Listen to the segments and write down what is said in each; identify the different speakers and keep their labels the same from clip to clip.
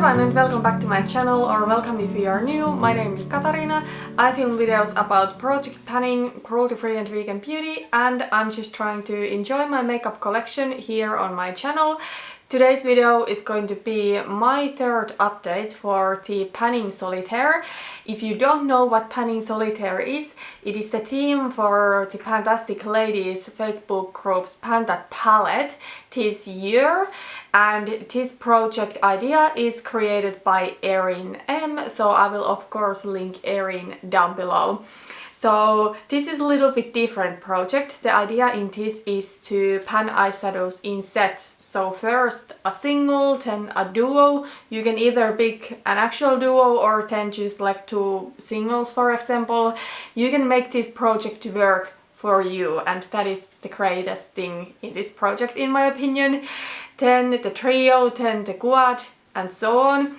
Speaker 1: everyone and welcome back to my channel, or welcome if you are new. My name is Katarina. I film videos about project panning, cruelty-free and vegan beauty, and I'm just trying to enjoy my makeup collection here on my channel. Today's video is going to be my third update for the Panning Solitaire. If you don't know what Panning Solitaire is, it is the theme for the PANtastic Ladies Facebook group's Palette this year. And this project idea is created by Erynn M, so I will of course link Erynn down below. So this is a little bit different project. The idea in this is to pan eyeshadows in sets. So first a single, then a duo. You can either pick an actual duo or then choose like two singles, for example. You can make this project work for you, and that is the greatest thing in this project in my opinion. Then the trio, then the quad, and so on.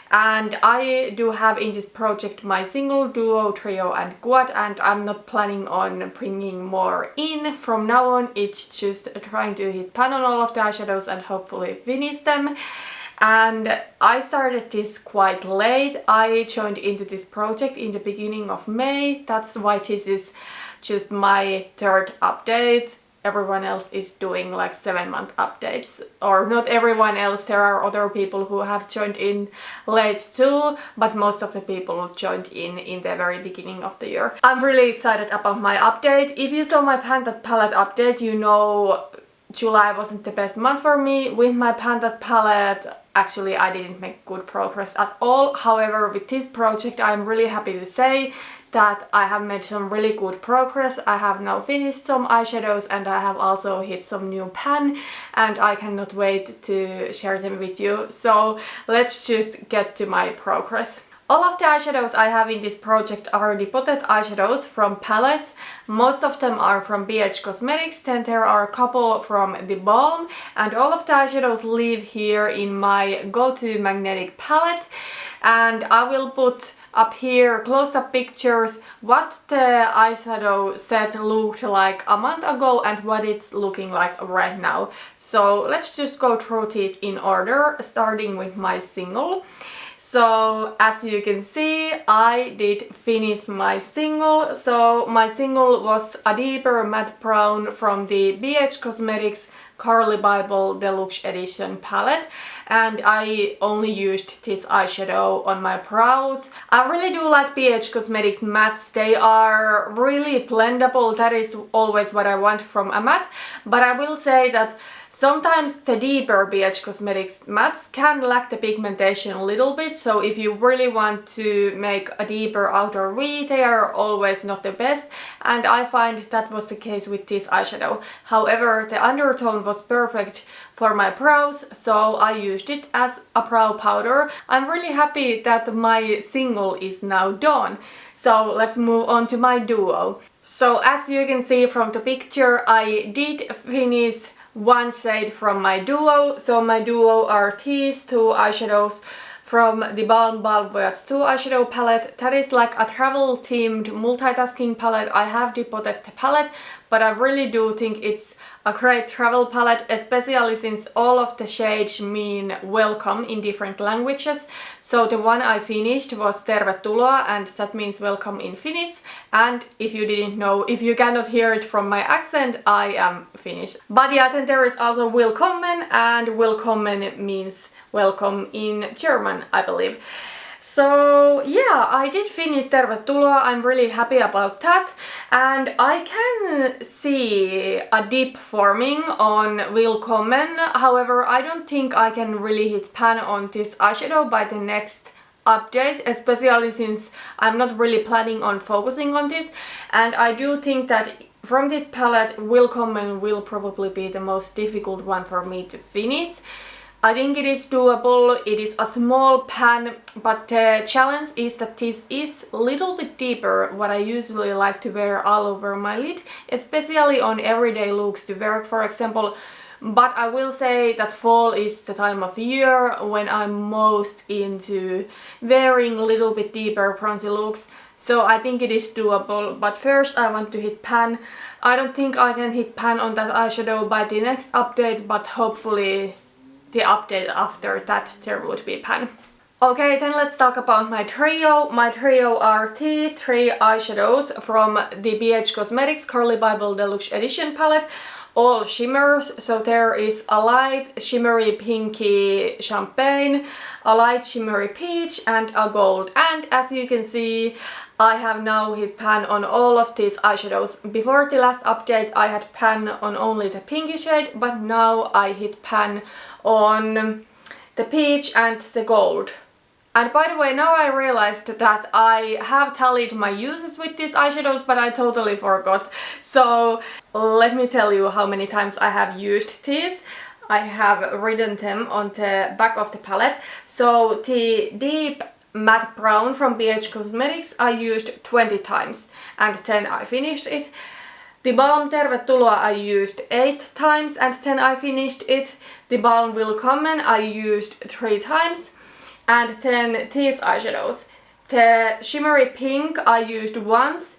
Speaker 1: And I do have in this project my single, duo, trio and quad, and I'm not planning on bringing more in. From now on it's just trying to hit pan on all of the eyeshadows and hopefully finish them. And I started this quite late. I joined into this project in the beginning of May. That's why this is just my third update. Everyone else is doing like 7-month updates, or not everyone else, there are other people who have joined in late too, but most of the people joined in the very beginning of the year. I'm really excited about my update. If you saw my Palette update, you know July wasn't the best month for me with my Palette. Actually, I didn't make good progress at all. However, with this project, I'm really happy to say that I have made some really good progress. I have now finished some eyeshadows and I have also hit some new pan, and I cannot wait to share them with you. So let's just get to my progress. All of the eyeshadows I have in this project are depotted eyeshadows from palettes. Most of them are from Cosmetics, then there are a couple from theBalm, and all of the eyeshadows live here in my go-to magnetic palette. And I will put up here close-up pictures what the eyeshadow set looked like a month ago and what it's looking like right now. So let's just go through these in order, starting with my single. So as you can see, I did finish my single. So my single was a deeper matte brown from the Cosmetics Carli Bybel Deluxe Edition palette, and I only used this eyeshadow on my brows. I really do like Cosmetics mattes. They are really blendable. That is always what I want from a matte, but I will say that sometimes the deeper Cosmetics mattes can lack the pigmentation a little bit, so if you really want to make a deeper outer V, they are always not the best, and I find that was the case with this eyeshadow. However, the undertone was perfect for my brows, so I used it as a brow powder. I'm really happy that my single is now done. So let's move on to my duo. So as you can see from the picture, I did finish one shade from my duo. So my duo are these two eyeshadows from the Balm Voyage 2 eyeshadow palette. That is like a travel themed multitasking palette. I have depotted the palette, but I really do think it's a great travel palette, especially since all of the shades mean welcome in different languages. So the one I finished was Tervetuloa, and that means welcome in Finnish. And if you didn't know, if you cannot hear it from my accent, I am Finnish. But yeah, then there is also Wilkommen, and Wilkommen means welcome in German, I believe. So yeah, I did finish Tervetuloa. I'm really happy about that, and I can see a dip forming on Wilkommen. However, I don't think I can really hit pan on this eyeshadow by the next update, especially since I'm not really planning on focusing on this, and I do think that from this palette, Wilkommen will probably be the most difficult one for me to finish. I think it is doable. It is a small pan, but the challenge is that this is a little bit deeper what I usually like to wear all over my lid, especially on everyday looks to work, for example. But I will say that fall is the time of year when I'm most into wearing a little bit deeper bronzy looks. So I think it is doable, but first I want to hit pan. I don't think I can hit pan on that eyeshadow by the next update, but hopefully the update after that there would be pan. Okay, then let's talk about my trio. My trio are these 3 eyeshadows from the BH Cosmetics Carli Bybel Deluxe Edition palette. All shimmers, so there is a light shimmery pinky champagne, a light shimmery peach and a gold. And as you can see, I have now hit pan on all of these eyeshadows. Before the last update I had pan on only the pinky shade, but now I hit pan on the peach and the gold. And by the way, now I realized that I have tallied my uses with these eyeshadows, but I totally forgot. So let me tell you how many times I have used these. I have written them on the back of the palette. So the deep matte brown from BH Cosmetics I used 20 times and then I finished it. The Balm Tervetuloa I used 8 times and then I finished it. The Balm Wilkommen I used 3 times. And then these eyeshadows. The shimmery pink I used once.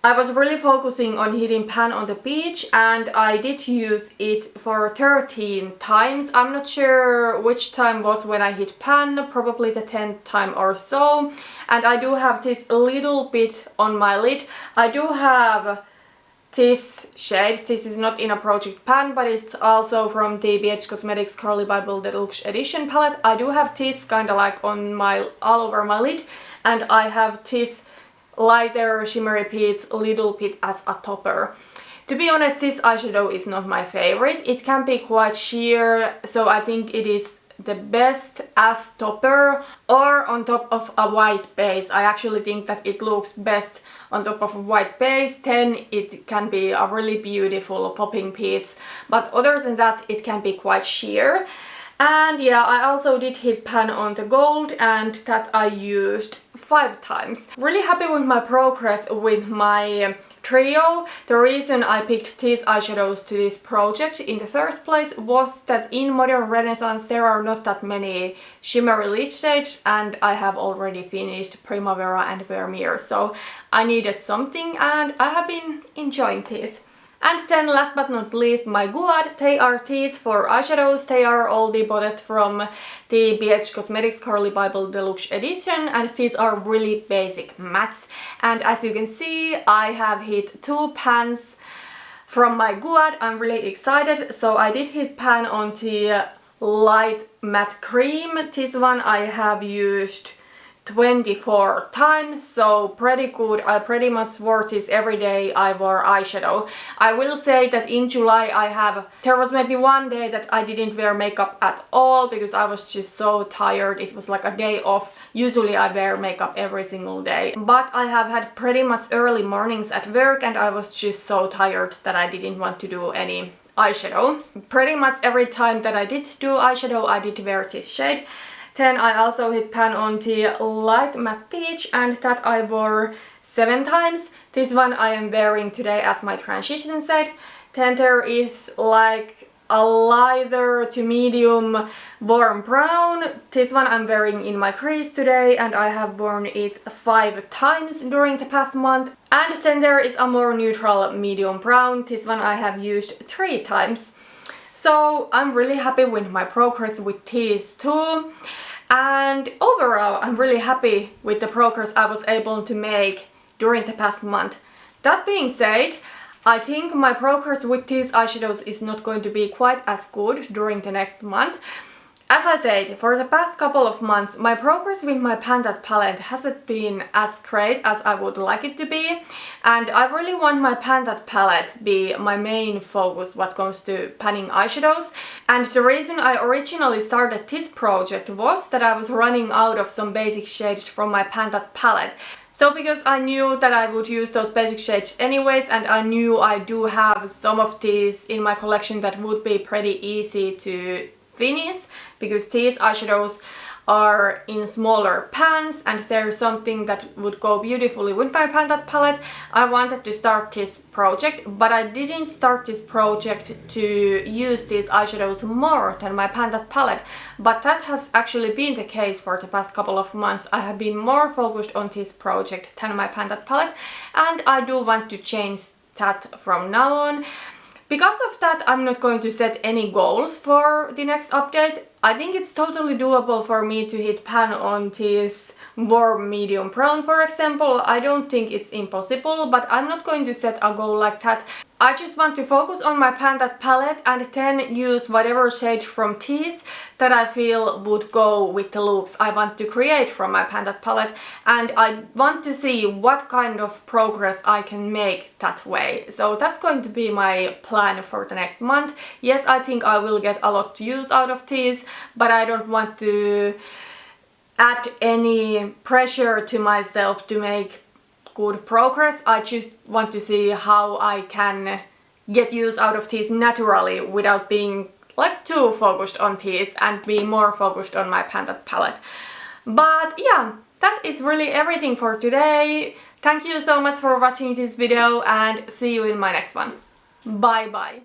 Speaker 1: I was really focusing on hitting pan on the peach and I did use it for 13 times. I'm not sure which time was when I hit pan, probably the 10th time or so. And I do have this little bit on my lid. I do have this shade. This is not in a Project Pan, but it's also from the BH Cosmetics Carli Bybel Deluxe Edition palette. I do have this kind of like on my all over my lid, and I have this lighter shimmery peach little bit as a topper. To be honest, this eyeshadow is not my favorite. It can be quite sheer, so I think it is the best as topper or on top of a white base. I actually think that it looks best on top of a white base, then it can be a really beautiful popping peach, but other than that it can be quite sheer. And yeah, I also did hit pan on the gold and that I used 5 times. Really happy with my progress with my trio. The reason I picked these eyeshadows to this project in the first place was that in Modern Renaissance there are not that many shimmery lid shades and I have already finished Primavera and Vermeer, so I needed something and I have been enjoying these. And then last but not least, my Guad. They are these 4 eyeshadows. They are all the bottled from the BH Cosmetics Carli Bybel Deluxe Edition and these are really basic mattes. And as you can see, I have hit 2 pans from my Guad. I'm really excited. So I did hit pan on the light matte cream. This one I have used 24 times, so pretty good. I pretty much wore this every day I wore eyeshadow. I will say that in July there was maybe one day that I didn't wear makeup at all because I was just so tired. It was like a day off. Usually I wear makeup every single day, but I have had pretty much early mornings at work and I was just so tired that I didn't want to do any eyeshadow. Pretty much every time that I did do eyeshadow I did wear this shade. Then I also hit pan on the light matte peach and that I wore 7 times. This one I am wearing today as my transition shade. Then there is like a lighter to medium warm brown. This one I'm wearing in my crease today and I have worn it 5 times during the past month. And then there is a more neutral medium brown. This one I have used 3 times. So I'm really happy with my progress with these 2. And overall I'm really happy with the progress I was able to make during the past month. That being said, I think my progress with these eyeshadows is not going to be quite as good during the next month. As I said, for the past couple of months my progress with my PANtastic palette hasn't been as great as I would like it to be, and I really want my PANtastic palette be my main focus what comes to panning eyeshadows. And the reason I originally started this project was that I was running out of some basic shades from my PANtastic palette. So because I knew that I would use those basic shades anyways, and I knew I do have some of these in my collection that would be pretty easy to finish, because these eyeshadows are in smaller pans and there's something that would go beautifully with my PANtastic palette. I wanted to start this project, but I didn't start this project to use these eyeshadows more than my PANtastic palette, but that has actually been the case for the past couple of months. I have been more focused on this project than my PANtastic palette, and I do want to change that from now on. Because of that, I'm not going to set any goals for the next update. I think it's totally doable for me to hit pan on these warm medium brown, for example. I don't think it's impossible, but I'm not going to set a goal like that. I just want to focus on my PANtastic palette and then use whatever shade from these that I feel would go with the looks I want to create from my PANtastic palette, and I want to see what kind of progress I can make that way. So that's going to be my plan for the next month. Yes, I think I will get a lot to use out of these, but I don't want to add any pressure to myself to make good progress. I just want to see how I can get use out of these naturally without being like too focused on these and be more focused on my PANtastic palette. But yeah, that is really everything for today. Thank you so much for watching this video and see you in my next one. Bye bye.